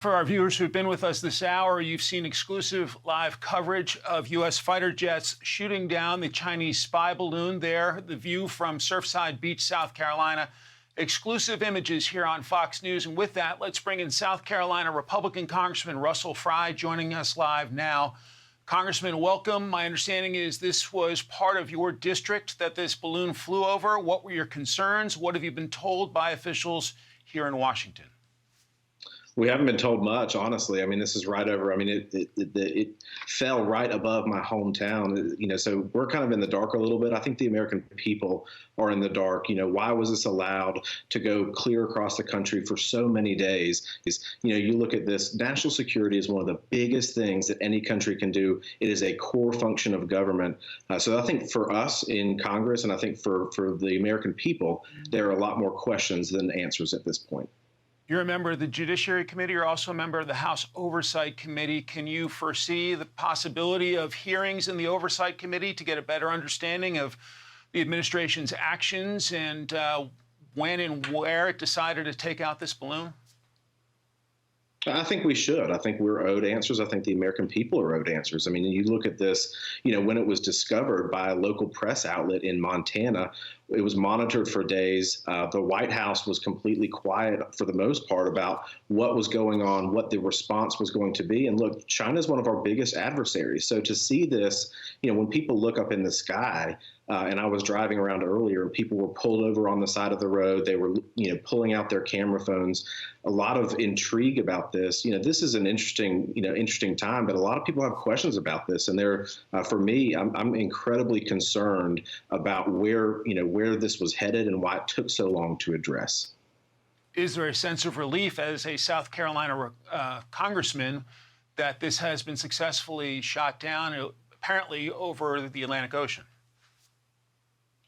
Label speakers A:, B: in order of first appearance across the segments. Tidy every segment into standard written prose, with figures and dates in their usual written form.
A: For our viewers who've been with us this hour, you've seen exclusive live coverage of U.S. fighter jets shooting down the Chinese spy balloon there, the view from Surfside Beach, South Carolina. Exclusive images here on Fox News. And with that, let's bring in South Carolina Republican Congressman Russell Fry joining us live now. Congressman, welcome. My understanding is this was part of your district that this balloon flew over. What were your concerns? What have you been told by officials here in Washington?
B: We haven't been told much, honestly. I mean, this is right over. I mean, it fell right above my hometown, so we're kind of in the dark a little bit. I think the American people are in the dark. Why was this allowed to go clear across the country for so many days? You look at this, national security is one of the biggest things that any country can do. It is a core function of government. So I think for us in Congress, and I think for the American people, there are a lot more questions than answers at this point.
A: You're a member of the Judiciary Committee. You're also a member of the House Oversight Committee. Can you foresee the possibility of hearings in the Oversight Committee to get a better understanding of the administration's actions and when and where it decided to take out this balloon?
B: I think we should. I think we're owed answers. I think the American people are owed answers. I mean, you look at this, when it was discovered by a local press outlet in Montana, it was monitored for days. The White House was completely quiet for the most part about what was going on, what the response was going to be. And look, China is one of our biggest adversaries. So to see this, when people look up in the sky, and I was driving around earlier, and people were pulled over on the side of the road. They were, pulling out their camera phones. A lot of intrigue about this. This is an interesting time, but a lot of people have questions about this. And for me, I'm incredibly concerned about where this was headed and why it took so long to address.
A: Is there a sense of relief as a South Carolina congressman that this has been successfully shot down, apparently over the Atlantic Ocean?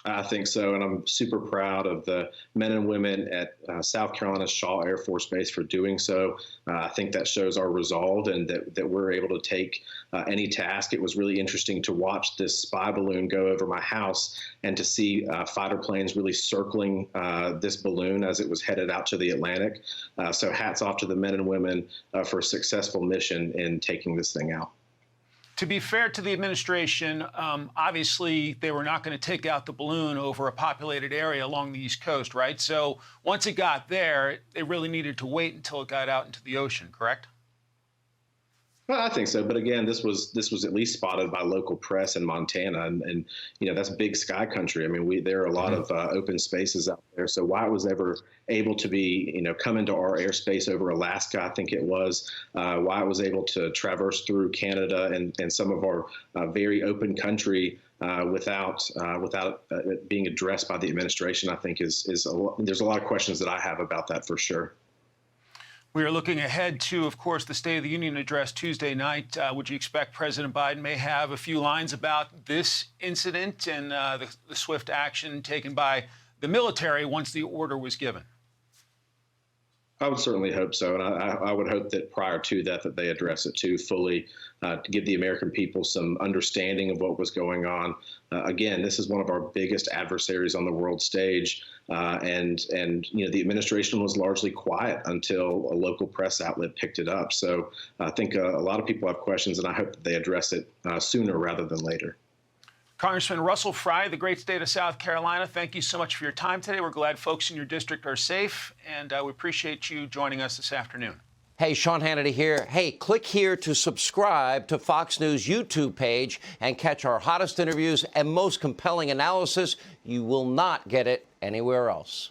B: I think so, and I'm super proud of the men and women at South Carolina Shaw Air Force Base for doing so. I think that shows our resolve and that we're able to take any task. It was really interesting to watch this spy balloon go over my house and to see fighter planes really circling this balloon as it was headed out to the Atlantic. So hats off to the men and women for a successful mission in taking this thing out.
A: To be fair to the administration, obviously they were not going to take out the balloon over a populated area along the East Coast, right? So once it got there, they really needed to wait until it got out into the ocean, correct?
B: Well, I think so, but again, this was at least spotted by local press in Montana, and that's big sky country. I mean, there are a lot of open spaces out there. So why it was ever able to be come into our airspace over Alaska, I think it was why it was able to traverse through Canada and some of our very open country without it being addressed by the administration, I think there's a lot of questions that I have about that for sure.
A: We are looking ahead to, of course, the State of the Union address Tuesday night. Would you expect President Biden may have a few lines about this incident and the swift action taken by the military once the order was given?
B: I would certainly hope so, and I would hope that prior to that they address it too fully to give the American people some understanding of what was going on. Again, this is one of our biggest adversaries on the world stage, and the administration was largely quiet until a local press outlet picked it up. So I think a lot of people have questions, and I hope that they address it sooner rather than later.
A: Congressman Russell Fry, the great state of South Carolina, thank you so much for your time today. We're glad folks in your district are safe, and we appreciate you joining us this afternoon.
C: Hey, Sean Hannity here. Hey, click here to subscribe to Fox News YouTube page and catch our hottest interviews and most compelling analysis. You will not get it anywhere else.